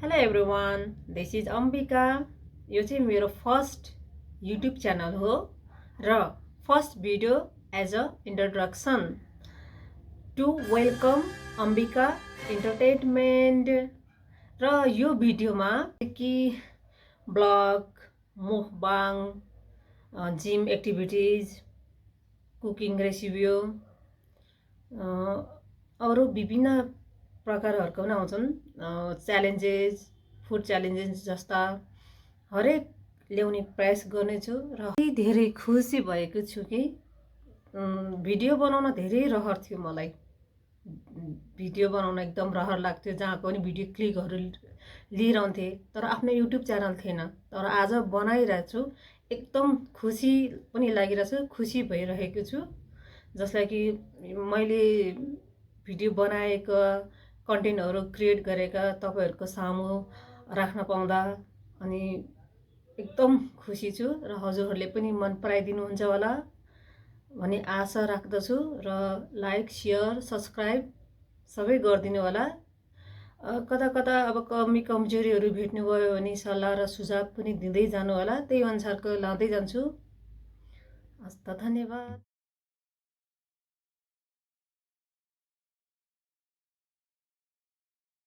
Hello everyone, this is Ambika. यो चाहिँ मेरो फर्स्ट युट्युब च्यानल हो र first video as a introduction to welcome Ambika entertainment. र यो भिडियोमा कि blog, mukbang, gym activities, cooking recipe, अरू विभिन्न प्रकारहरूको पनि आउँछन्। च्यालेन्जेस, फुड च्यालेन्जेस जस्ता हरेक ल्याउने प्रयास गर्नेछु र धेरै खुसी भएको छु कि भिडियो बनाउन धेरै रहर थियो मलाई। भिडियो बनाउन एकदम रहर लाग्थ्यो, जहाँ पनि भिडियो क्लिकहरू लिइरहन्थेँ, तर आफ्नो युट्युब च्यानल थिएन। तर आज बनाइरहेको छु, एकदम खुसी पनि लागिरहेको छु, खुसी भइरहेको छु। जसलाई कि मैले भिडियो बनाएका कन्टेन्टहरू क्रिएट गरेका तपाईँहरूको सामु राख्न पाउँदा अनि एकदम खुसी छु र हजुरहरूले पनि मन पराइदिनुहुन्छ होला भन्ने आशा राख्दछु। र लाइक, सेयर, सब्सक्राइब सबै गरिदिनु होला। कता कता अब कमी कमजोरीहरू भेट्नुभयो भने सल्लाह र सुझाव पनि दिँदै जानु होला, त्यही अनुसारको लाँदै जान्छु। हस् त, धन्यवाद।